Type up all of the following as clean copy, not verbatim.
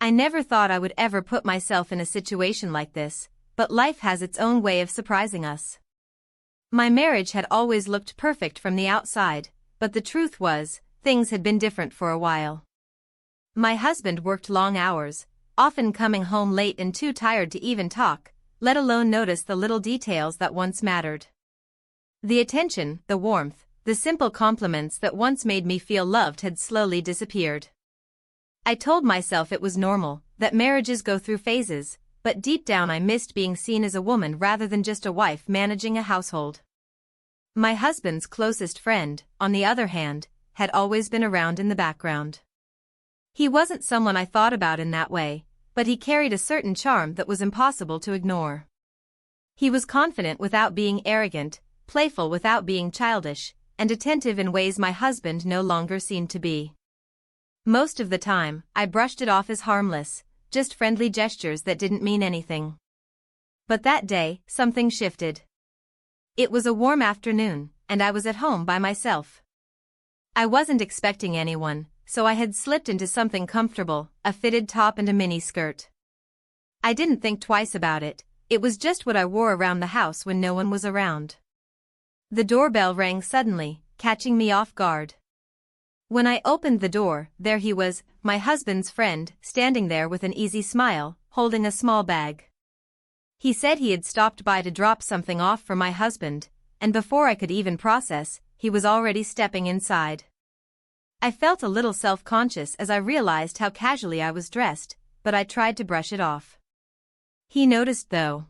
I never thought I would ever put myself in a situation like this, but life has its own way of surprising us. My marriage had always looked perfect from the outside, but the truth was, things had been different for a while. My husband worked long hours, often coming home late and too tired to even talk, let alone notice the little details that once mattered. The attention, the warmth, the simple compliments that once made me feel loved had slowly disappeared. I told myself it was normal, that marriages go through phases, but deep down I missed being seen as a woman rather than just a wife managing a household. My husband's closest friend, on the other hand, had always been around in the background. He wasn't someone I thought about in that way, but he carried a certain charm that was impossible to ignore. He was confident without being arrogant, playful without being childish, and attentive in ways my husband no longer seemed to be. Most of the time, I brushed it off as harmless, just friendly gestures that didn't mean anything. But that day, something shifted. It was a warm afternoon, and I was at home by myself. I wasn't expecting anyone, so I had slipped into something comfortable, a fitted top and a mini skirt. I didn't think twice about it, it was just what I wore around the house when no one was around. The doorbell rang suddenly, catching me off guard. When I opened the door, there he was, my husband's friend, standing there with an easy smile, holding a small bag. He said he had stopped by to drop something off for my husband, and before I could even process, he was already stepping inside. I felt a little self-conscious as I realized how casually I was dressed, but I tried to brush it off. He noticed though.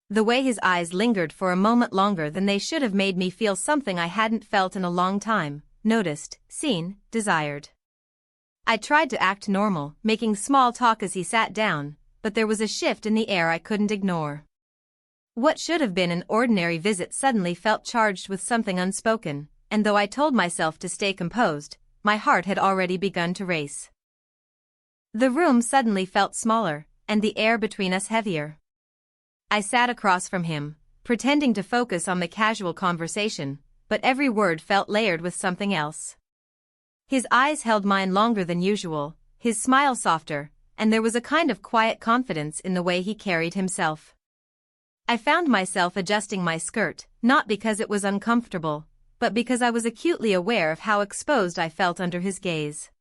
The way his eyes lingered for a moment longer than they should have made me feel something I hadn't felt in a long time. Noticed, seen, desired. I tried to act normal, making small talk as he sat down, but there was a shift in the air I couldn't ignore. What should have been an ordinary visit suddenly felt charged with something unspoken, and though I told myself to stay composed, my heart had already begun to race. The room suddenly felt smaller, and the air between us heavier. I sat across from him, pretending to focus on the casual conversation, but every word felt layered with something else. His eyes held mine longer than usual, his smile softer, and there was a kind of quiet confidence in the way he carried himself. I found myself adjusting my skirt, not because it was uncomfortable, but because I was acutely aware of how exposed I felt under his gaze.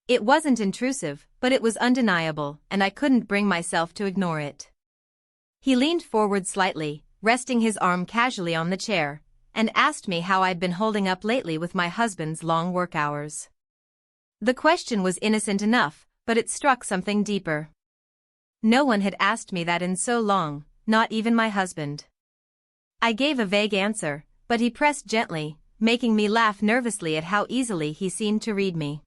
It wasn't intrusive, but it was undeniable, and I couldn't bring myself to ignore it. He leaned forward slightly, resting his arm casually on the chair, and asked me how I'd been holding up lately with my husband's long work hours. The question was innocent enough, but it struck something deeper. No one had asked me that in so long, not even my husband. I gave a vague answer, but he pressed gently, making me laugh nervously at how easily he seemed to read me.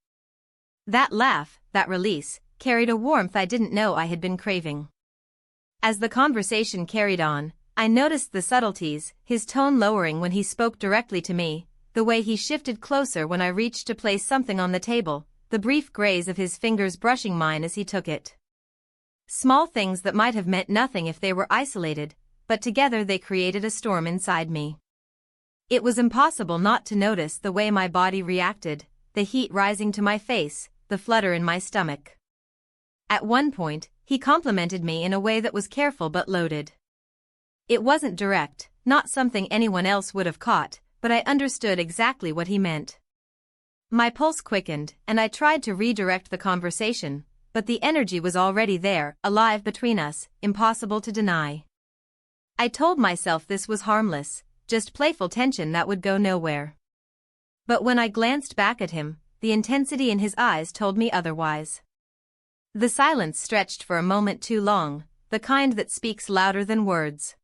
That laugh, that release, carried a warmth I didn't know I had been craving. As the conversation carried on, I noticed the subtleties, his tone lowering when he spoke directly to me, the way he shifted closer when I reached to place something on the table, the brief graze of his fingers brushing mine as he took it. Small things that might have meant nothing if they were isolated, but together they created a storm inside me. It was impossible not to notice the way my body reacted, the heat rising to my face, the flutter in my stomach. At one point, he complimented me in a way that was careful but loaded. It wasn't direct, not something anyone else would have caught, but I understood exactly what he meant. My pulse quickened, and I tried to redirect the conversation, but the energy was already there, alive between us, impossible to deny. I told myself this was harmless, just playful tension that would go nowhere. But when I glanced back at him, the intensity in his eyes told me otherwise. The silence stretched for a moment too long, the kind that speaks louder than words.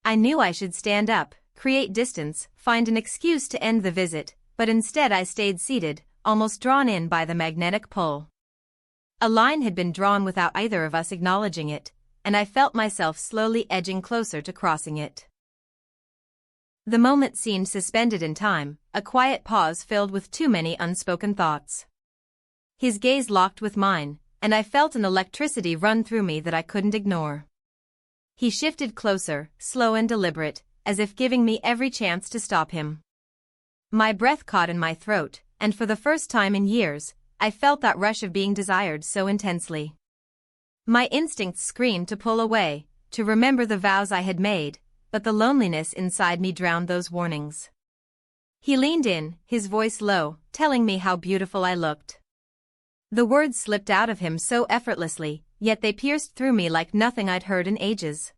I knew I should stand up, create distance, find an excuse to end the visit, but instead I stayed seated, almost drawn in by the magnetic pull. A line had been drawn without either of us acknowledging it, and I felt myself slowly edging closer to crossing it. The moment seemed suspended in time, a quiet pause filled with too many unspoken thoughts. His gaze locked with mine, and I felt an electricity run through me that I couldn't ignore. He shifted closer, slow and deliberate, as if giving me every chance to stop him. My breath caught in my throat, and for the first time in years, I felt that rush of being desired so intensely. My instincts screamed to pull away, to remember the vows I had made, but the loneliness inside me drowned those warnings. He leaned in, his voice low, telling me how beautiful I looked. The words slipped out of him so effortlessly, yet they pierced through me like nothing I'd heard in ages.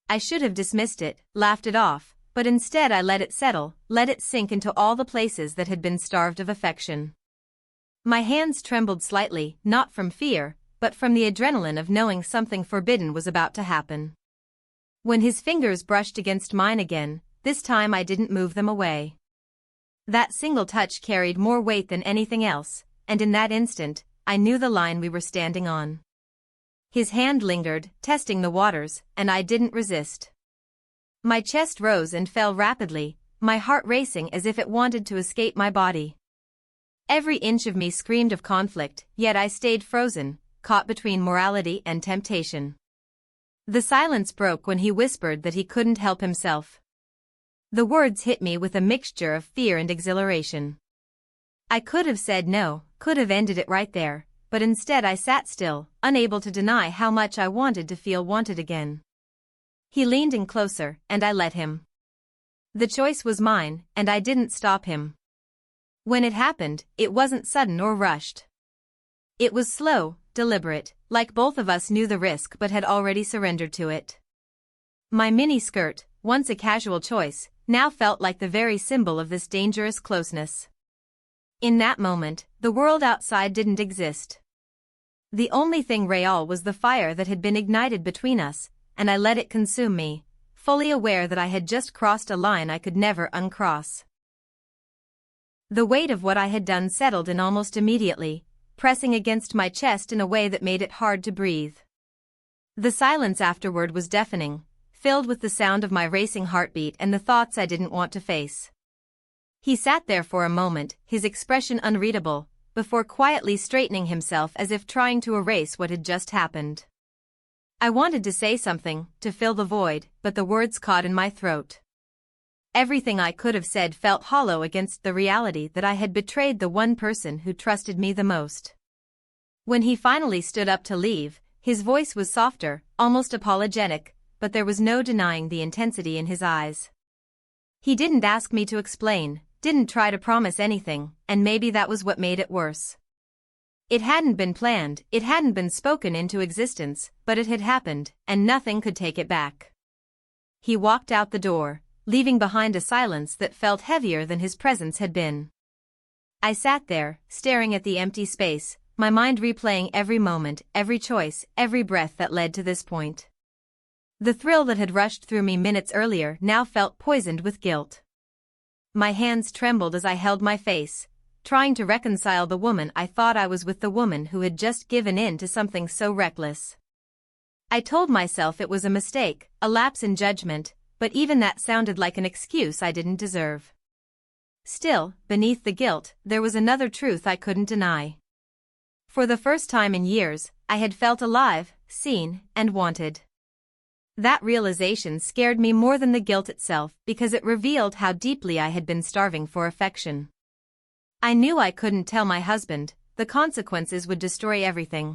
I should have dismissed it, laughed it off, but instead I let it settle, let it sink into all the places that had been starved of affection. My hands trembled slightly, not from fear, but from the adrenaline of knowing something forbidden was about to happen. When his fingers brushed against mine again, this time I didn't move them away. That single touch carried more weight than anything else, and in that instant, I knew the line we were standing on. His hand lingered, testing the waters, and I didn't resist. My chest rose and fell rapidly, my heart racing as if it wanted to escape my body. Every inch of me screamed of conflict, yet I stayed frozen, caught between morality and temptation. The silence broke when he whispered that he couldn't help himself. The words hit me with a mixture of fear and exhilaration. I could have said no, could have ended it right there, but instead I sat still, unable to deny how much I wanted to feel wanted again. He leaned in closer, and I let him. The choice was mine, and I didn't stop him. When it happened, it wasn't sudden or rushed. It was slow, deliberate, like both of us knew the risk but had already surrendered to it. My mini skirt, once a casual choice, now felt like the very symbol of this dangerous closeness. In that moment, the world outside didn't exist. The only thing real was the fire that had been ignited between us, and I let it consume me, fully aware that I had just crossed a line I could never uncross. The weight of what I had done settled in almost immediately, pressing against my chest in a way that made it hard to breathe. The silence afterward was deafening, filled with the sound of my racing heartbeat and the thoughts I didn't want to face. He sat there for a moment, his expression unreadable, before quietly straightening himself as if trying to erase what had just happened. I wanted to say something, to fill the void, but the words caught in my throat. Everything I could have said felt hollow against the reality that I had betrayed the one person who trusted me the most. When he finally stood up to leave, his voice was softer, almost apologetic, but there was no denying the intensity in his eyes. He didn't ask me to explain, didn't try to promise anything, and maybe that was what made it worse. It hadn't been planned, it hadn't been spoken into existence, but it had happened, and nothing could take it back. He walked out the door, leaving behind a silence that felt heavier than his presence had been. I sat there, staring at the empty space, my mind replaying every moment, every choice, every breath that led to this point. The thrill that had rushed through me minutes earlier now felt poisoned with guilt. My hands trembled as I held my face, trying to reconcile the woman I thought I was with the woman who had just given in to something so reckless. I told myself it was a mistake, a lapse in judgment, but even that sounded like an excuse I didn't deserve. Still, beneath the guilt, there was another truth I couldn't deny. For the first time in years, I had felt alive, seen, and wanted. That realization scared me more than the guilt itself because it revealed how deeply I had been starving for affection. I knew I couldn't tell my husband, the consequences would destroy everything.